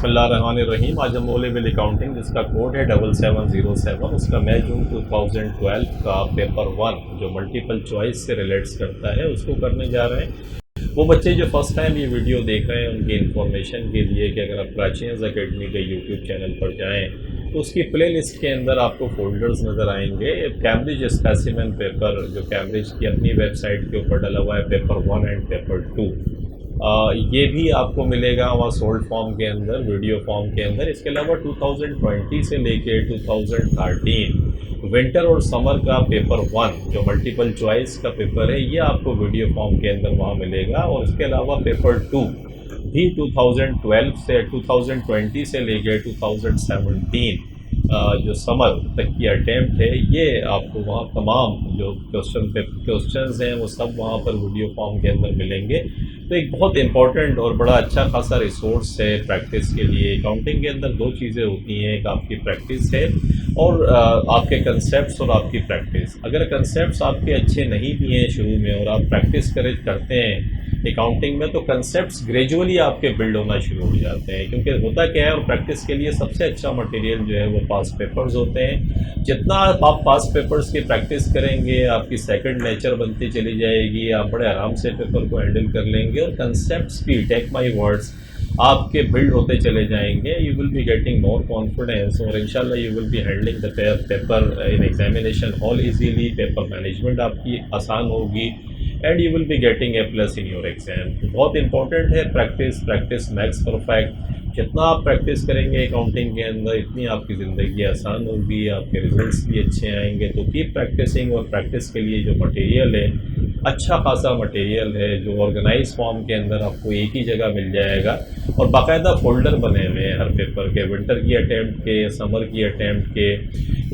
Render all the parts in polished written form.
बिस्मिल्लाहिर्रहमानिर्रहीम। आज हम ओलेवल अकाउंटिंग जिसका कोड है 7707, उसका मई जून 2012 का पेपर 1 जो मल्टीपल चॉइस से रिलेट्स करता है उसको करने जा रहे हैं। वो बच्चे जो फर्स्ट टाइम ये वीडियो देख रहे हैं उनकी इन्फॉर्मेशन के लिए कि अगर आप प्राचीनस अकेडमी के यूट्यूब चैनल पर जाएँ तो उसकी प्ले लिस्ट के अंदर आपको फोल्डर्स नज़र आएंगे। कैम्ब्रिज स्पेसिमेन पेपर जो कैम्ब्रिज की अपनी वेबसाइट के ऊपर डला हुआ है, पेपर 1 एंड पेपर 2, ये भी आपको मिलेगा वहाँ सोल्ड फॉर्म के अंदर, वीडियो फॉर्म के अंदर। इसके अलावा 2020 से लेके 2013 विंटर और समर का पेपर 1 जो मल्टीपल चॉइस का पेपर है ये आपको वीडियो फॉर्म के अंदर वहाँ मिलेगा। और इसके अलावा पेपर 2 भी 2020 से लेके 2017 जो समर तक की अटैम्प्ट है ये आपको वहाँ तमाम जो क्वेश्चंस हैं वो सब वहाँ पर वीडियो फॉर्म के अंदर मिलेंगे। तो एक बहुत इंपॉर्टेंट और बड़ा अच्छा खासा रिसोर्स है प्रैक्टिस के लिए। अकाउंटिंग के अंदर दो चीज़ें होती हैं, एक आपकी प्रैक्टिस है और आपके कंसेप्ट्स और आपकी प्रैक्टिस। अगर कंसेप्ट्स आपके अच्छे नहीं भी हैं शुरू में और आप प्रैक्टिस करते हैं अकाउंटिंग में तो कंसेप्ट्स ग्रेजुअली आपके बिल्ड होना शुरू हो जाते हैं। क्योंकि होता क्या है, और प्रैक्टिस के लिए सबसे अच्छा मटेरियल जो है वो पास्ट पेपर्स होते हैं। जितना आप पास्ट पेपर्स की प्रैक्टिस करेंगे आपकी सेकंड नेचर बनती चली जाएगी, आप बड़े आराम से पेपर को हैंडल कर लेंगे और कंसेप्ट्स भी, टेक माई वर्ड्स, आपके बिल्ड होते चले जाएंगे। You will be getting more confidence और इंशाल्लाह you will be handling the paper in examination hall easily. Paper management आपकी आसान होगी and you will be getting A+ in your exam. बहुत इंपॉर्टेंट है प्रैक्टिस मैक्स परफेक्ट। जितना आप practice करेंगे अकाउंटिंग के अंदर इतनी आपकी ज़िंदगी आसान होगी, आपके रिजल्ट्स भी अच्छे आएंगे। तो कीप प्रैक्टिसिंग। और प्रैक्टिस के लिए जो मटेरियल है अच्छा खासा मटेरियल है जो ऑर्गेनाइज फॉर्म के अंदर आपको एक ही जगह मिल जाएगा और बाकायदा फोल्डर बने हुए हैं हर पेपर के, विंटर की अटैम्प्ट के, समर की अटैम्प्ट के।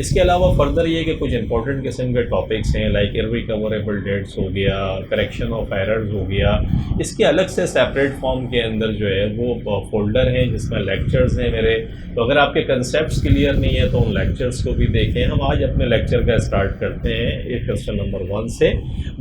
इसके अलावा फर्दर ये कि कुछ इंपॉर्टेंट किस्म के टॉपिक्स हैं लाइक इररिकवरेबल डेट्स हो गया, करेक्शन ऑफ एरर्स हो गया। इसके अलग से सेपरेट फॉर्म के अंदर जो है वो फोल्डर हैं जिसमें लेक्चर्स हैं मेरे। तो अगर आपके कंसेप्ट्स क्लियर नहीं है तो उन लेक्चर्स को भी देखें। हम आज अपने लेक्चर का स्टार्ट करते हैं एक क्वेश्चन नंबर 1 से,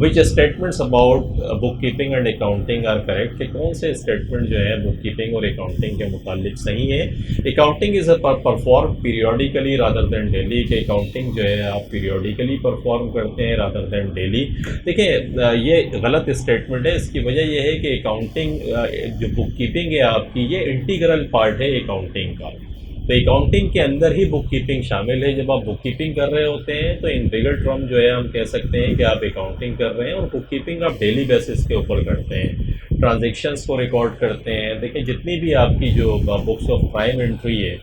which statements about book keeping and accounting are correct. कि कौन से स्टेटमेंट जो है बुक कीपिंग और अकाउंटिंग के मुतालिक सही है। Accounting is perform periodically rather than daily. कि अकाउंटिंग जो है आप पीरियोडिकली परफॉर्म करते हैं रादर देन डेली। देखिए ये गलत स्टेटमेंट है। इसकी वजह यह है कि अकाउंटिंग जो बुक कीपिंग है आपकी ये इंटीग्रल पार्ट है अकाउंटिंग का। तो अकाउंटिंग के अंदर ही बुक कीपिंग शामिल है। जब आप बुक कीपिंग कर रहे होते हैं तो इन बिगर टर्म जो है हम कह सकते हैं कि आप अकाउंटिंग कर रहे हैं और बुक कीपिंग आप डेली बेसिस के ऊपर करते हैं, ट्रांजेक्शन्स को रिकॉर्ड करते हैं। देखिए जितनी भी आपकी जो बुक्स ऑफ प्राइम एंट्री है,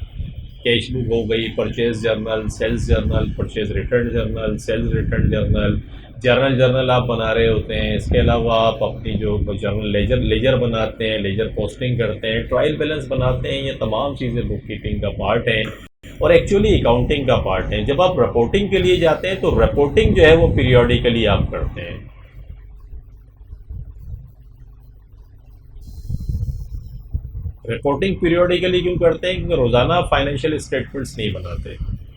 कैश बुक हो गई, purchase journal, sales journal, purchase return journal, sales return journal, journal आप बना रहे होते हैं। इसके अलावा आप अपनी जो जर्नल लेजर बनाते हैं, लेजर पोस्टिंग करते हैं, ट्रायल बैलेंस बनाते हैं। ये तमाम चीज़ें बुक कीपिंग का पार्ट हैं और एक्चुअली अकाउंटिंग का पार्ट है। जब आप रिपोर्टिंग के लिए जाते हैं तो रिपोर्टिंग जो है वो पीरियोडिकली आप करते हैं। रिपोर्टिंग पीरियोडिकली क्यों करते हैं? क्योंकि रोज़ाना फाइनेंशियल स्टेटमेंट्स नहीं बनाते,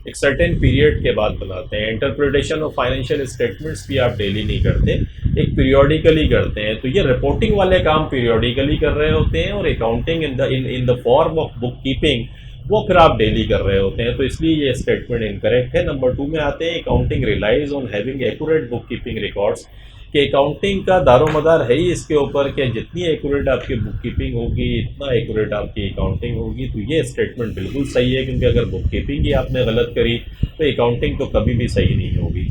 एक सर्टेन पीरियड के बाद बनाते हैं। इंटरप्रिटेशन ऑफ फाइनेंशियल स्टेटमेंट्स भी आप डेली नहीं करते, एक पीरियोडिकली करते हैं। तो ये रिपोर्टिंग वाले काम पीरियोडिकली कर रहे होते हैं और accounting in the form of book keeping वो फिर आप डेली कर रहे होते हैं। तो इसलिए ये स्टेटमेंट इनकरेक्ट है। नंबर 2 में आते हैं, accounting relies on having accurate book keeping records. कि अकाउंटिंग का दारोमदार है ही इसके ऊपर कि जितनी एक्यूरेट आपकी बुक कीपिंग होगी इतना एक्यूरेट आपकी अकाउंटिंग होगी। तो ये स्टेटमेंट बिल्कुल सही है, क्योंकि अगर बुक कीपिंग ही आपने गलत करी तो अकाउंटिंग तो कभी भी सही नहीं होगी।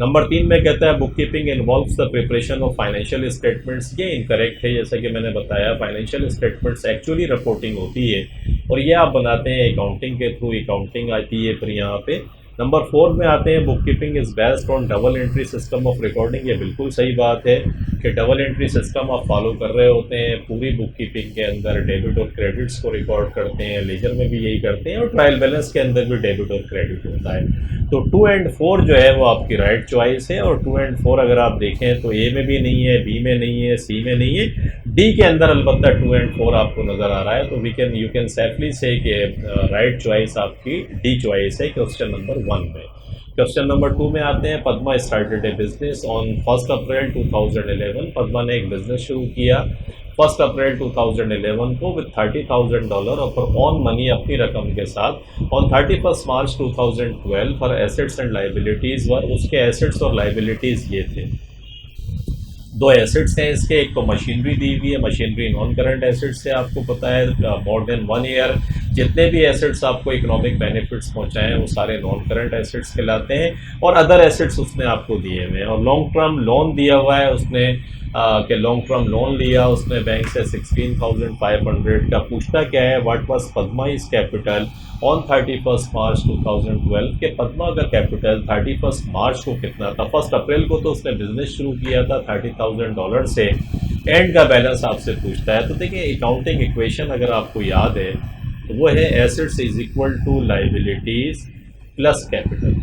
नंबर 3 में कहता है book keeping involves the preparation of financial statements. ये इनकरेक्ट है। जैसा कि मैंने बताया फाइनेंशियल स्टेटमेंट्स एक्चुअली रिपोर्टिंग होती है और ये आप बनाते हैं अकाउंटिंग के थ्रू, अकाउंटिंग आती है फिर यहाँ पे। नंबर 4 में आते हैं, book keeping is based on double entry system of recording. ये बिल्कुल सही बात है कि डबल एंट्री सिस्टम आप फॉलो कर रहे होते हैं पूरी बुक कीपिंग के अंदर। डेबिट और क्रेडिट्स को रिकॉर्ड करते हैं, लेजर में भी यही करते हैं और ट्रायल बैलेंस के अंदर भी डेबिट और क्रेडिट होता है। तो 2 एंड 4 जो है वो आपकी राइट चॉइस है। और 2 एंड 4 अगर आप देखें तो ए में भी नहीं है, बी में नहीं है, सी में नहीं है, डी के अंदर अलबत्ता 2 एंड 4 आपको नज़र आ रहा है। तो यू कैन सेफली से कि राइट चॉइस आपकी डी चॉइस है क्वेश्चन नंबर 1 में। क्वेश्चन नंबर 2 में आते हैं। Padma started A business on 1 अप्रैल 2011। पद्मा ने एक बिजनेस शुरू किया 1 अप्रैल 2011 को विद $30,000 और ऑन मनी अपनी रकम के साथ। On 31 March 2012 for assets and liabilities were, उसके एसेट्स और लाइबिलिटीज़ ये थे। दो एसेट्स हैं इसके, एक तो मशीनरी दी हुई है, मशीनरी नॉन करंट एसेट्स है, आपको पता है मोर देन 1 ईयर जितने भी एसेट्स आपको इकोनॉमिक बेनिफिट्स पहुंचाए हैं वो सारे नॉन करंट एसेट्स कहलाते हैं। और अदर एसेट्स उसने आपको दिए हुए हैं। और लॉन्ग टर्म लोन दिया हुआ है उसने कि लॉन्ग टर्म लोन लिया उसने बैंक से 16,500 का। पूछता क्या है, what was Padma is capital on 31 March 2012 के पद्मा का कैपिटल 31 मार्च को कितना था। 1 अप्रैल को तो उसने बिजनेस शुरू किया था $30,000 से, एंड का बैलेंस आपसे पूछता है। तो देखिए अकाउंटिंग इक्वेशन अगर आपको याद है तो वो है assets is equal to liabilities plus capital.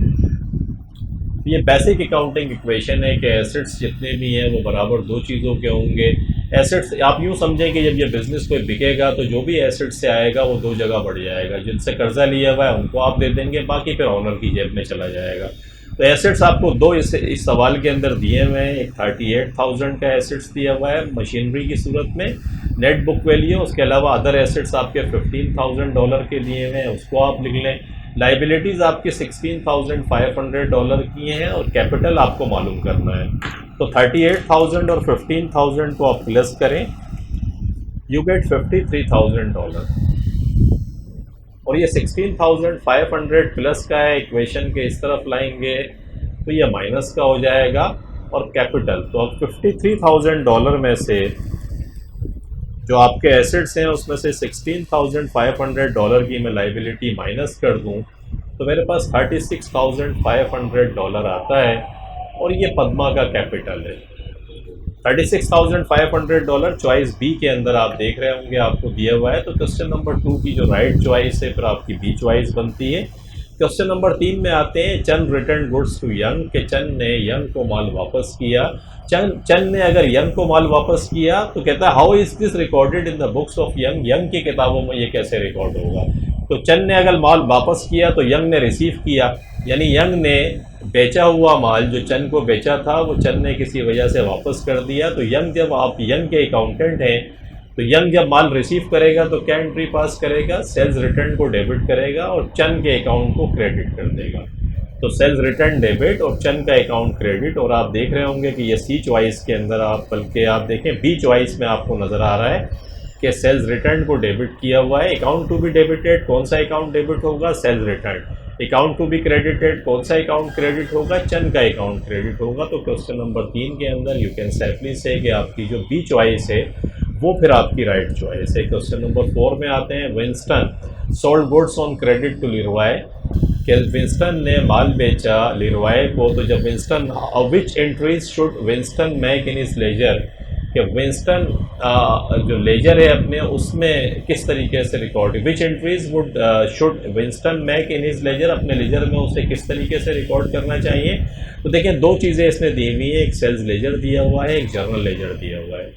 ये बेसिक अकाउंटिंग इक्वेशन है कि एसेट्स जितने भी हैं वो बराबर दो चीज़ों के होंगे। एसेट्स आप यूँ समझें कि जब ये बिज़नेस कोई बिकेगा तो जो भी एसेट्स से आएगा वो दो जगह बढ़ जाएगा। जिनसे कर्जा लिया हुआ है उनको आप दे देंगे, बाकी फिर ऑनर की जेब में चला जाएगा। तो एसेट्स आपको दो इस सवाल के अंदर दिए हुए हैं। एक 38,000 का एसेट्स दिया हुआ है मशीनरी की सूरत में, नेट बुक वैल्यू। उसके अलावा अदर एसेट्स आपके $15,000 के दिए हुए हैं, उसको आप लिख लें। लाइबिलिटीज़ आपके $16,500 की हैं और कैपिटल आपको मालूम करना है। तो 38,000 और 15,000 को आप प्लस करें, यू गेट $53,000। और ये 16,500 प्लस का है, इक्वेशन के इस तरफ लाएंगे तो ये माइनस का हो जाएगा। और कैपिटल तो अब $53,000 में से जो आपके एसेट्स हैं उसमें से $16,500 की मैं लाइबिलिटी माइनस कर दूं तो मेरे पास $36,500 आता है और ये पद्मा का कैपिटल है। $36,500 चॉइस बी के अंदर आप देख रहे होंगे आपको दिया हुआ है। तो क्वेश्चन नंबर 2 की जो राइट चॉइस है फिर आपकी बी चॉइस बनती है। क्वेश्चन नंबर 3 में आते हैं। चंद रिटर्न गुड्स टू यंग, के चंद ने यंग को माल वापस किया। चंद ने अगर यंग को माल वापस किया तो कहता है how is this recorded in the books of young, young की किताबों में ये कैसे रिकॉर्ड होगा। तो चंद ने अगर माल वापस किया तो यंग ने रिसीव किया, यानी यंग ने बेचा हुआ माल जो चंद को बेचा था वो चंद ने किसी वजह से वापस कर दिया। तो यंग, जब आप यंग के अकाउंटेंट हैं तो यंग जब माल रिसीव करेगा तो क्या एंट्री पास करेगा, सेल्स रिटर्न को डेबिट करेगा और चंद के अकाउंट को क्रेडिट कर देगा। तो सेल्स रिटर्न डेबिट और चंद का अकाउंट क्रेडिट। और आप देख रहे होंगे कि ये सी चॉइस के अंदर आप, बल्कि आप देखें बी चॉइस में आपको नज़र आ रहा है कि सेल्स रिटर्न को डेबिट किया हुआ है। अकाउंट टू बी डेबिटेड, कौन सा अकाउंट डेबिट होगा, sales return. Account to be credited, कौन सा अकाउंट क्रेडिट होगा, चंद का अकाउंट क्रेडिट होगा। तो क्वेश्चन नंबर 3 के अंदर यू कैन सेफली से कि आपकी जो बी चॉइस है वो फिर आपकी राइट चॉइस है। क्वेश्चन नंबर 4 में आते हैं। Winston sold goods on credit to Leroy, कि विंस्टन ने माल बेचा लीरॉय को। तो जब Winston, which entries should Winston make in his ledger, कि विंस्टन जो लेजर है अपने उसमें किस तरीके से record, which entries would should Winston make in his ledger, अपने लेजर में उसे किस तरीके से रिकॉर्ड करना चाहिए। तो देखिए दो चीज़ें इसने दी हुई है, एक सेल्स लेजर दिया हुआ है, एक जर्नल लेजर दिया हुआ है।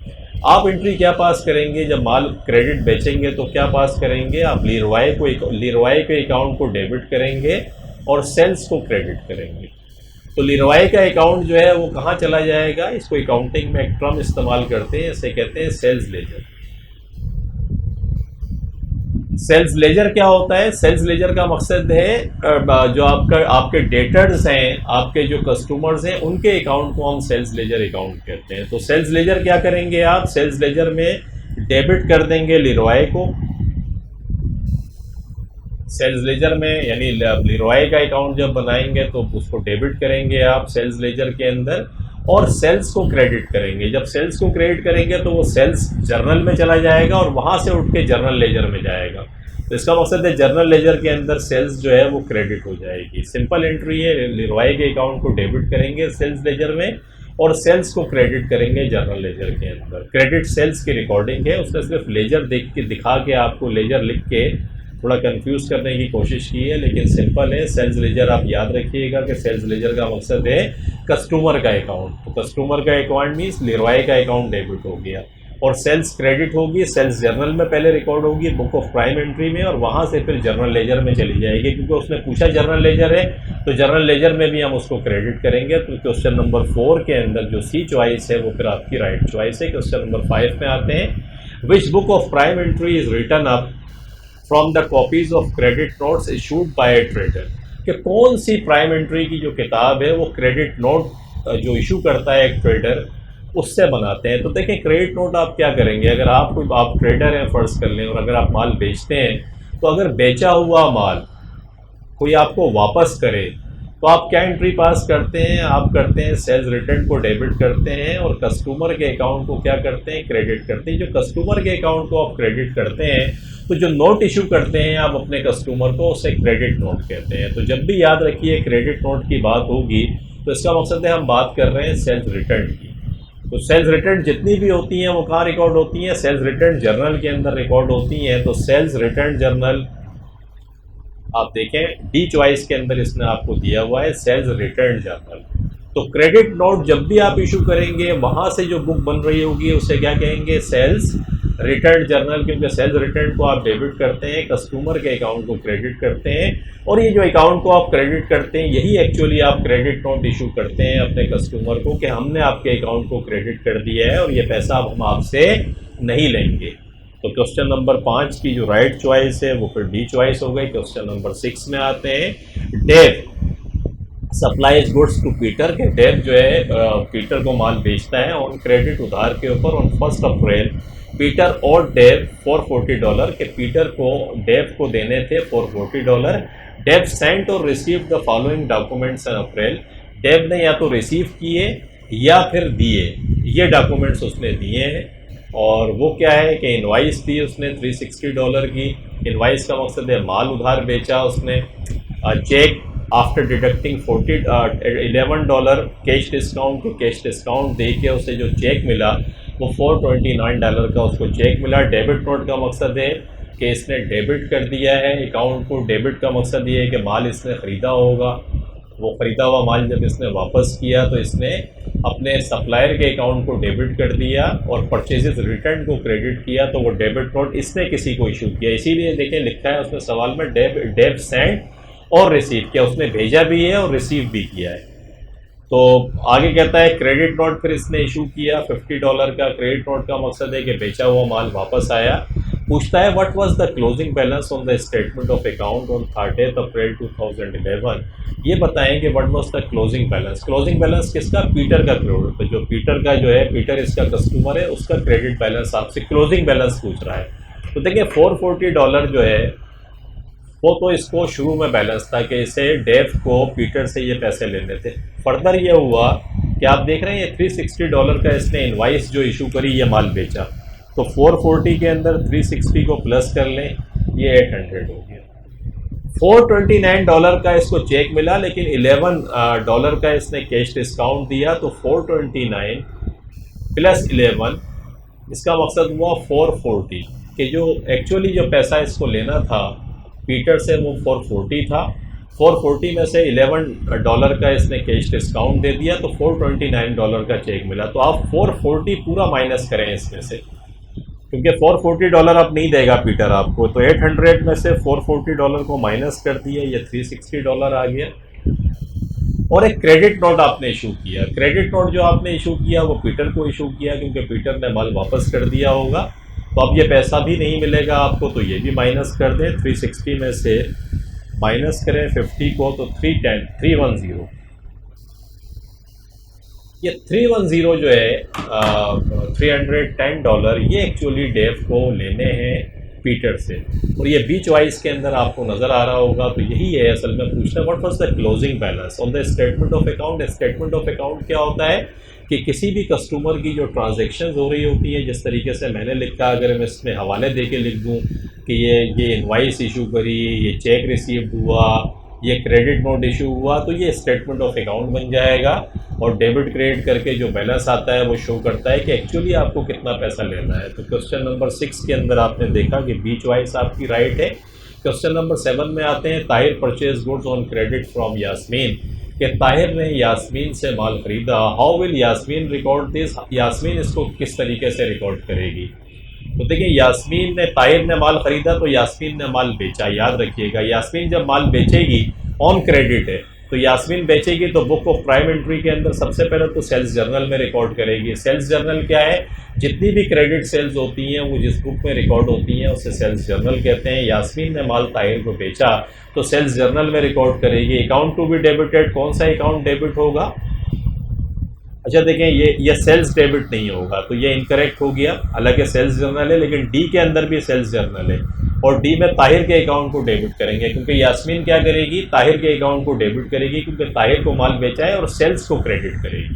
आप एंट्री क्या पास करेंगे, जब माल क्रेडिट बेचेंगे तो क्या पास करेंगे, आप लीरॉय के अकाउंट को डेबिट करेंगे और सेल्स को क्रेडिट करेंगे। तो लीरॉय का अकाउंट जो है वो कहाँ चला जाएगा, इसको अकाउंटिंग में एक टर्म इस्तेमाल करते हैं, इसे कहते हैं सेल्स लेजर। सेल्स लेजर क्या होता है, सेल्स लेजर का मकसद है जो आपके डेटर्स हैं, आपके जो कस्टमर्स हैं उनके अकाउंट को हम सेल्स लेजर अकाउंट कहते हैं। तो सेल्स लेजर क्या करेंगे, आप सेल्स लेजर में डेबिट कर देंगे लीरॉय को, सेल्स लेजर में, यानी लीरॉय का अकाउंट जब बनाएंगे तो उसको डेबिट करेंगे आप सेल्स लेजर के अंदर और सेल्स को क्रेडिट करेंगे। जब सेल्स को क्रेडिट करेंगे तो वो सेल्स जर्नल में चला जाएगा और वहाँ से उठ के जर्नल लेजर में जाएगा। तो इसका मकसद है जर्नल लेजर के अंदर सेल्स जो है वो क्रेडिट हो जाएगी। सिंपल एंट्री है, लीरॉय के अकाउंट को डेबिट करेंगे सेल्स लेजर में और सेल्स को क्रेडिट करेंगे जर्नल लेजर के अंदर। क्रेडिट सेल्स की रिकॉर्डिंग है, उसने सिर्फ लेजर दिखा के आपको लेजर लिख के थोड़ा कंफ्यूज करने की कोशिश की है, लेकिन सिंपल है। सेल्स लेजर आप याद रखिएगा कि सेल्स लेजर का मकसद है कस्टमर का अकाउंट। तो कस्टमर का अकाउंट मीन्स लीरॉय का अकाउंट डेबिट हो गया। और सेल्स क्रेडिट होगी, सेल्स जर्नल में पहले रिकॉर्ड होगी बुक ऑफ प्राइम एंट्री में, और वहाँ से फिर जर्नल लेजर में चली जाएगी, क्योंकि उसने पूछा जर्नल लेजर है तो जर्नल लेजर में भी हम उसको क्रेडिट करेंगे। तो क्वेश्चन नंबर 4 के अंदर जो सी चॉइस है वो फिर आपकी राइट चॉइस है। क्वेश्चन नंबर 5 में आते हैं, which book of prime entry is return up from the copies of credit notes issued by A trader, कि कौन सी प्राइम एंट्री की जो किताब है वो क्रेडिट नोट जो इशू करता है एक ट्रेडर उससे बनाते हैं। तो देखें क्रेडिट नोट आप क्या करेंगे, अगर आप ट्रेडर हैं फ़र्ज़ कर लें, और अगर आप माल बेचते हैं तो अगर बेचा हुआ माल कोई आपको वापस करे तो आप क्या एंट्री पास करते हैं, आप करते हैं सेल्स रिटर्न को डेबिट करते हैं और कस्टमर के अकाउंट को क्या करते हैं, क्रेडिट करते हैं। जो कस्टमर के अकाउंट को आप क्रेडिट करते हैं तो जो नोट इशू करते हैं आप अपने कस्टमर को, उसे क्रेडिट नोट कहते हैं। तो जब भी याद रखिए क्रेडिट नोट की बात होगी तो इसका मकसद है हम बात कर रहे हैं सेल्स रिटर्न की। तो सेल्स रिटर्न जितनी भी होती हैं वो कहाँ रिकॉर्ड होती हैं, सेल्स रिटर्न जर्नल के अंदर रिकॉर्ड होती हैं। तो सेल्स रिटर्न जर्नल आप देखें डी चॉइस के अंदर इसने आपको दिया हुआ है सेल्स रिटर्न जर्नल। तो क्रेडिट नोट जब भी आप इशू करेंगे वहाँ से जो बुक बन रही होगी उसे क्या कहेंगे, सेल्स रिटर्न जर्नल, क्योंकि सेल्स रिटर्न को आप डेबिट करते हैं, कस्टमर के अकाउंट को क्रेडिट करते हैं, और ये जो अकाउंट को आप क्रेडिट करते हैं यही एक्चुअली आप क्रेडिट नोट इशू करते हैं अपने कस्टमर को कि हमने आपके अकाउंट को क्रेडिट कर दिया है और ये पैसा अब हम आपसे नहीं लेंगे। तो क्वेश्चन नंबर 5 की जो राइट चॉइस है वो फिर डी चॉइस हो गई। क्वेश्चन नंबर 6 में आते हैं, Dave supplies goods to Peter, के डेव जो है पीटर को माल बेचता है ऑन क्रेडिट उधार के ऊपर ऑन 1 अप्रैल पीटर और डेव फॉर $40, के पीटर को डेव को देने थे फॉर $40। डेव सेंट और receive the following documents in April, Dave ने या तो रिसीव किए या फिर दिए, ये डॉक्यूमेंट्स उसने दिए हैं। और वो क्या है कि इनवाइस दी उसने $360 की, इनवाइस का मकसद है माल उधार बेचा उसने। Cheque after deducting $11 cash discount, को कैश डिस्काउंट दे के उसे जो चेक मिला वो $429 का उसको चेक मिला। डेबिट नोट का मकसद है कि इसने डेबिट कर दिया है अकाउंट को, डेबिट का मकसद ये है कि माल इसने ख़रीदा होगा, वो ख़रीदा हुआ माल जब इसने वापस किया तो इसने अपने सप्लायर के अकाउंट को डेबिट कर दिया और परचेजेस रिटर्न को क्रेडिट किया, तो वो डेबिट नोट इसने किसी को इशू किया। इसीलिए देखें लिखा है उसने सवाल में डेव सेंड और रिसीव किया, उसने भेजा भी है और रिसीव भी किया है। तो आगे कहता है क्रेडिट नोट फिर इसने इशू किया $50 का। क्रेडिट नोट का मकसद है कि बेचा हुआ माल वापस आया। पूछता है what was the closing balance on the statement of account on 30 अप्रैल 2011, ये बताएं कि what was the closing balance. Closing balance किसका, पीटर का क्रेडिट, तो जो पीटर का जो है, पीटर इसका कस्टमर है, उसका क्रेडिट बैलेंस आपसे क्लोजिंग बैलेंस पूछ रहा है। तो देखिए $440 जो है वो तो इसको शुरू में बैलेंस था कि इसे डेव को पीटर से ये पैसे लेने थे। फर्दर ये हुआ कि आप देख रहे हैं ये $360 का इसने इनवाइस जो इशू करी, ये माल बेचा, तो 440 के अंदर 360 को प्लस कर लें, ये 800 हो गया। $429 का इसको चेक मिला, लेकिन $11 का इसने कैश डिस्काउंट दिया, तो 429 प्लस 11 इसका मकसद हुआ 440, कि जो एक्चुअली जो पैसा इसको लेना था पीटर से वो 440 था। 440 में से $11 का इसने कैश डिस्काउंट दे दिया, तो $429 का चेक मिला। तो आप 440 पूरा माइनस करें इसमें से, क्योंकि $440 अब नहीं देगा पीटर आपको, तो 800 में से $440 को माइनस कर दिया, ये $360 आ गया। और एक क्रेडिट नोट आपने इशू किया। क्रेडिट नोट जो आपने इशू किया वो पीटर को इशू किया, क्योंकि पीटर ने माल वापस कर दिया होगा, तो अब ये पैसा भी नहीं मिलेगा आपको, तो ये भी माइनस कर दें। 360 में से माइनस करें 50 को, तो 310 ये 310 जो है $310 ये एक्चुअली डेव को लेने हैं पीटर से, और ये बी चॉइस के अंदर आपको नज़र आ रहा होगा। तो यही है असल में पूछना, what was the closing balance on the statement of account. Statement of account क्या होता है कि किसी भी कस्टमर की जो ट्रांजैक्शंस हो रही होती है, जिस तरीके से मैंने लिखा, अगर मैं इसमें हवाले दे के लिख दूँ कि ये इनवाइस इशू करी, ये चेक रिसीव्ड हुआ, ये क्रेडिट नोट इशू हुआ, तो ये स्टेटमेंट ऑफ अकाउंट बन जाएगा। और डेबिट क्रेडिट करके जो बैलेंस आता है वो शो करता है कि एक्चुअली आपको कितना पैसा लेना है। तो क्वेश्चन नंबर 6 के अंदर आपने देखा कि बी चॉइस आपकी राइट है। क्वेश्चन नंबर 7 में आते हैं, Tahir purchase goods on credit from Yasmin, कि ताहिर ने यास्मीन से माल ख़रीदा। How will Yasmin record this, Yasmin इसको किस तरीके से रिकॉर्ड करेगी। तो देखिए, यास्मीन ने, ताहिर ने माल ख़रीदा तो यास्मीन ने माल बेचा। याद रखिएगा, यास्मीन जब माल बेचेगी ऑन क्रेडिट है, तो यास्मीन बेचेगी तो बुक ऑफ प्राइम एंट्री के अंदर सबसे पहले तो सेल्स जर्नल में रिकॉर्ड करेगी। सेल्स जर्नल क्या है, जितनी भी क्रेडिट सेल्स होती हैं वो जिस बुक में रिकॉर्ड होती हैं उसे सेल्स जर्नल कहते हैं। यास्मीन ने माल ताहिर को बेचा तो सेल्स जर्नल में रिकॉर्ड करेगी। अकाउंट टू बी डेबिटेड, कौन सा अकाउंट डेबिट होगा। अच्छा देखें, ये सेल्स डेबिट नहीं होगा तो ये इनकरेक्ट हो गया। हालांकि सेल्स जर्नल है लेकिन डी के अंदर भी सेल्स जर्नल है और डी में ताहिर के अकाउंट को डेबिट करेंगे, क्योंकि यास्मीन क्या करेगी, ताहिर के अकाउंट को डेबिट करेगी क्योंकि ताहिर को माल बेचा है और सेल्स को क्रेडिट करेगी।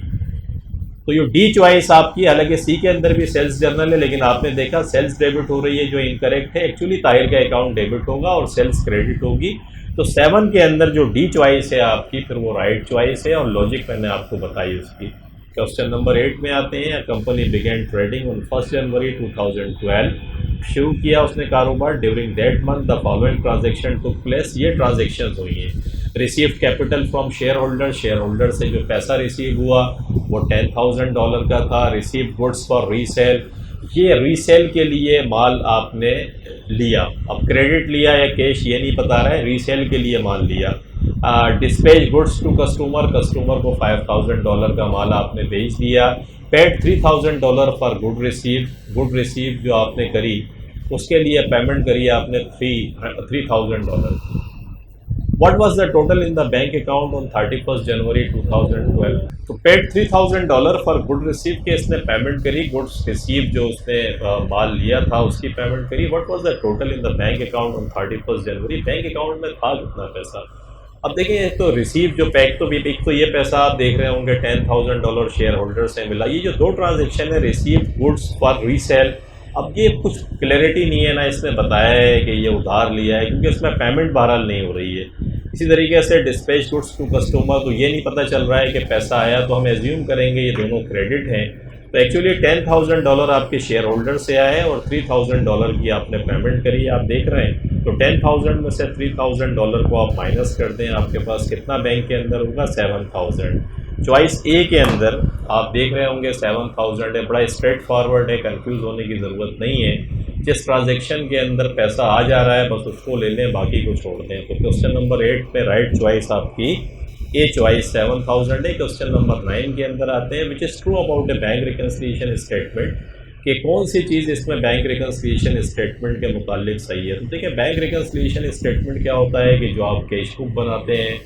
तो ये डी चॉइस आपकी, हालांकि सी के अंदर भी सेल्स जर्नल है लेकिन आपने देखा सेल्स डेबिट हो रही है जो इनकरेक्ट है। एक्चुअली ताहिर का अकाउंट डेबिट होगा और सेल्स क्रेडिट होगी। तो 7 के अंदर जो डी चॉइस है आपकी, फिर वो राइट चॉइस है और लॉजिक मैंने आपको बताई उसकी। क्वेश्चन नंबर 8 में आते हैं। कंपनी बिगेन ट्रेडिंग ऑन 1 जनवरी 2012। शुरू किया उसने कारोबार। During that month the following transaction took place. ये ट्रांजेक्शन हुई हैं। Received capital from share holder, share holder से जो पैसा रिसीव हुआ वो $10,000 का था। रिसीव्ड गुड्स फॉर रीसेल, ये रीसेल के लिए माल आपने लिया। अब क्रेडिट लिया या कैश ये नहीं बता रहा है, रीसेल के लिए माल लिया। Dispatch goods to customer, customer को $5,000 का माल आपने बेच दिया। Paid $3,000 for good receive, good receive जो आपने करी उसके लिए पेमेंट करी आपने $3,000। What was the total in the bank account on 31st January 2012? तो पेड $3,000 फॉर गुड रिसीव के इसने पेमेंट करी। गुड्स रिसीव जो उसने माल लिया था उसकी पेमेंट करी। What was the total in the bank account on 31st January? Bank account में था कितना पैसा। अब देखिए, तो रिसीव जो पैक, तो एक तो ये पैसा आप देख रहे होंगे $10,000 शेयर होल्डर से मिला। ये जो दो ट्रांजेक्शन है, रिसीव गुड्स फॉर रीसेल, अब ये कुछ क्लैरिटी नहीं है ना इसने बताया है कि ये उधार लिया है, क्योंकि इसमें पेमेंट बहरहाल नहीं हो रही है। इसी तरीके से डिस्पैच गुड्स टू कस्टमर, तो ये नहीं पता चल रहा है कि पैसा आया, तो हम एज्यूम करेंगे ये दोनों क्रेडिट हैं। तो एक्चुअली $10,000 आपके शेयर होल्डर से आया है और $3,000 की आपने पेमेंट करी, आप देख रहे हैं। तो 10,000 में से $3,000 को आप माइनस कर दें, आपके पास कितना बैंक के अंदर होगा, 7,000। चॉइस ए के अंदर आप देख रहे होंगे 7,000 है। बड़ा स्ट्रेट फॉरवर्ड है, कंफ्यूज होने की ज़रूरत नहीं है। जिस ट्रांजेक्शन के अंदर पैसा आ जा रहा है बस उसको ले लें, बाकी को छोड़ दें। तो क्वेश्चन नंबर 8 में राइट चॉइस आपकी ए चॉइस 7,000 है। क्वेश्चन नंबर 9 के अंदर आते हैं। Which is true about A bank reconciliation statement, कि कौन सी चीज़ इसमें बैंक रिकन्सिलिएशन स्टेटमेंट के मुतालिक सही है। तो देखिए, बैंक रिकन्सिलिएशन स्टेटमेंट क्या होता है कि जो आप कैश बुक बनाते हैं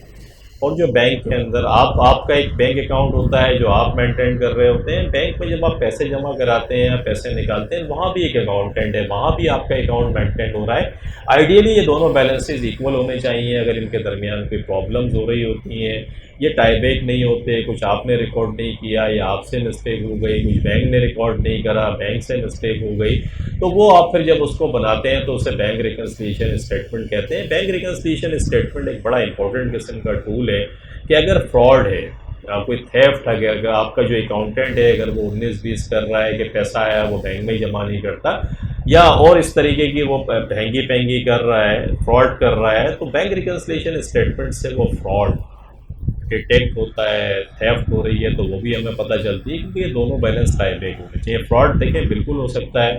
और जो बैंक के अंदर आपका एक बैंक अकाउंट होता है जो आप मेंटेन कर रहे होते हैं। बैंक में जब आप पैसे जमा कराते हैं या पैसे निकालते हैं, वहाँ भी एक अकाउंटेंट है, वहाँ भी आपका अकाउंट मेंटेन हो रहा है। आइडियली ये दोनों बैलेंसेस इक्वल होने चाहिए। अगर इनके दरमियान कोई प्रॉब्लम्स हो रही होती हैं, ये टाईबैक नहीं होते, कुछ आपने रिकॉर्ड नहीं किया या आपसे मिस्टेक हो गई, कुछ बैंक ने रिकॉर्ड नहीं करा, बैंक से मिस्टेक हो गई, तो वो आप फिर जब उसको बनाते हैं तो उसे बैंक रिकन्सिलिएशन स्टेटमेंट कहते हैं। बैंक रिकन्सिलिएशन स्टेटमेंट एक बड़ा इंपॉर्टेंट किस्म का टूल है कि अगर फ्रॉड है, कोई थेफ्ट, अगर आपका जो अकाउंटेंट है अगर वो 19-20 कर रहा है कि पैसा आया वो बैंक में जमा नहीं करता, या और इस तरीके की वो महंगी पेंगी कर रहा है, फ्रॉड कर रहा है, तो बैंक रिकन्सिलिएशन स्टेटमेंट से वो फ्रॉड डिटेक्ट होता है। थेफ्ट हो रही है तो वो भी हमें पता चलती है, क्योंकि ये दोनों बैलेंस टाईबैक होने चाहिए। फ्रॉड देखें बिल्कुल हो सकता है,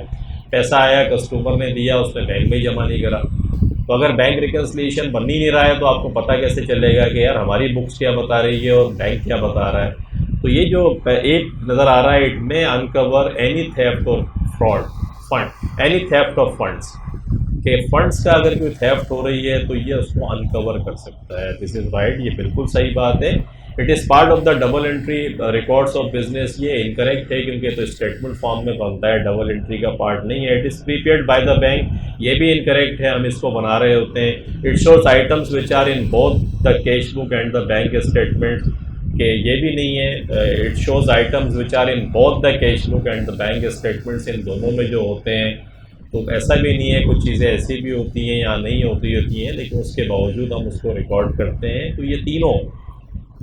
पैसा आया कस्टमर ने दिया उसने बैंक में जमा नहीं करा, तो अगर बैंक रिकन्सिलिएशन बन ही नहीं रहा है तो आपको पता कैसे चलेगा कि यार हमारी बुक्स क्या बता रही है और बैंक क्या बता रहा है। तो ये जो एक नज़र आ रहा है, इट में uncover any theft of fraud fund, any theft of funds, कि फंड्स का अगर कोई थेफ्ट हो रही है तो ये उसको अनकवर कर सकता है। दिस इज़ राइट, ये बिल्कुल सही बात है। It is part of the double entry records of business, ये इनकरेक्ट है क्योंकि तो स्टेटमेंट फॉर्म में बनता है, डबल एंट्री का पार्ट नहीं है। It is prepaid by the bank, ये भी इनकरेक्ट है, हम इसको बना रहे होते हैं। It shows items which are in both the cash book and the bank statement, कि ये भी नहीं है। It shows items which are in both the cash book and the bank statements, इन दोनों में जो होते हैं। तो ऐसा भी नहीं है, कुछ चीज़ें ऐसी भी होती हैं या नहीं होती हैं, लेकिन उसके बावजूद हम उसको रिकॉर्ड करते हैं। तो ये तीनों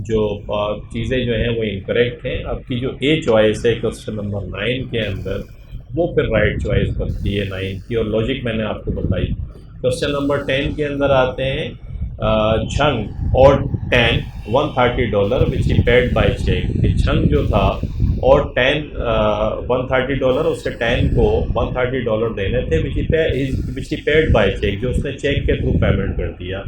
जो चीज़ें जो हैं वो इनकरेक्ट हैं। आपकी जो ए चॉइस है क्वेश्चन नंबर 9 के अंदर, वो फिर राइट चॉइस बनती है 9 की, और लॉजिक मैंने आपको बताई। क्वेश्चन नंबर 10 के अंदर आते हैं। झंग और 10 $130 विच ही पेड बाय चेक। छंग जो था और 130 उससे 10 को $130 देने थे विच ही पेड बाय चेक, जो उसने चेक के थ्रू पेमेंट कर दिया।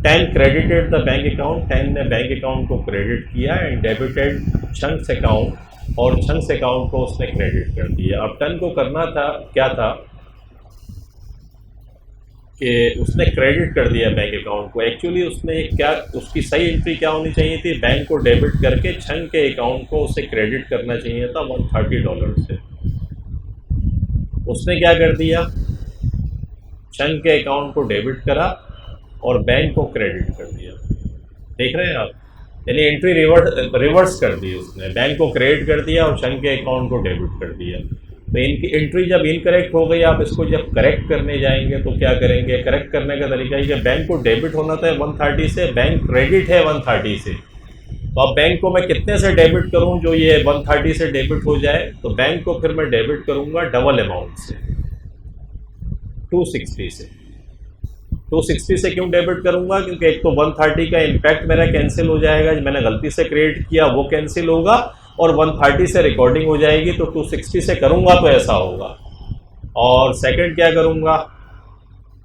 10 क्रेडिटेड द बैंक अकाउंट, 10 ने बैंक अकाउंट को क्रेडिट किया एंड डेबिटेड चंक्स अकाउंट, और चंक्स अकाउंट को उसने क्रेडिट कर दिया। अब 10 को करना था क्या था कि उसने क्रेडिट कर दिया बैंक अकाउंट को। एक्चुअली उसने क्या, उसकी सही एंट्री क्या होनी चाहिए थी, बैंक को डेबिट करके छंग के अकाउंट को उसे क्रेडिट करना चाहिए था $130 से। उसने क्या कर दिया, छंग के अकाउंट को डेबिट करा और बैंक को क्रेडिट कर दिया। देख रहे हैं आप, यानी एंट्री रिवर्स कर दी उसने, बैंक को क्रेडिट कर दिया और छंग के अकाउंट को डेबिट कर दिया। तो इनकी एंट्री जब इनकरेक्ट हो गई, आप इसको जब करेक्ट करने जाएंगे तो क्या करेंगे, करेक्ट करने का तरीका ये, बैंक को डेबिट होना था 130 से, बैंक क्रेडिट है 130 से। तो अब बैंक को मैं कितने से डेबिट करूं जो ये 130 से डेबिट हो जाए, तो बैंक को फिर मैं डेबिट करूंगा डबल अमाउंट से, 260 से। 260 से क्यों डेबिट करूंगा, क्योंकि एक तो 130 का इम्पैक्ट मेरा कैंसिल हो जाएगा, जो मैंने गलती से क्रिएट किया वो कैंसिल होगा, और 130 से रिकॉर्डिंग हो जाएगी, तो 260 से करूंगा तो ऐसा होगा। और सेकंड क्या करूंगा,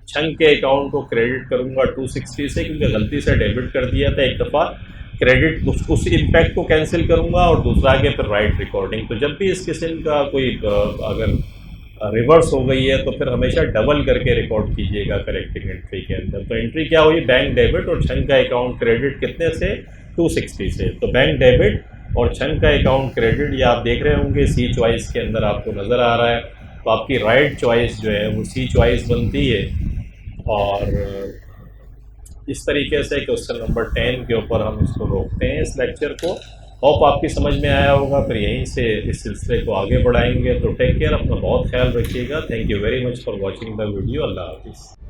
छंग के अकाउंट को क्रेडिट करूंगा 260 से, क्योंकि गलती से डेबिट कर दिया था एक दफ़ा, क्रेडिट उस इम्पैक्ट को कैंसिल करूंगा, और दूसरा आगे फिर राइट रिकॉर्डिंग। तो जब भी इस किस्म का कोई अगर रिवर्स हो गई है तो फिर हमेशा डबल करके रिकॉर्ड कीजिएगा करेक्टिंग एंट्री के अंदर। तो एंट्री क्या हुई, बैंक डेबिट और छंग का अकाउंट क्रेडिट कितने से, 260 से। तो बैंक डेबिट और छंग का अकाउंट क्रेडिट, ये आप देख रहे होंगे सी चॉइस के अंदर आपको नज़र आ रहा है। तो आपकी राइट चॉइस जो है वो सी चॉइस बनती है। और इस तरीके से क्वेश्चन नंबर 10 के ऊपर हम इसको रोकते हैं इस लेक्चर को। होप आपकी समझ में आया होगा, फिर यहीं से इस सिलसिले को आगे बढ़ाएंगे। तो टेक केयर, अपना बहुत ख्याल रखिएगा। Thank you very much for watching the video. अल्लाह हाफिज़।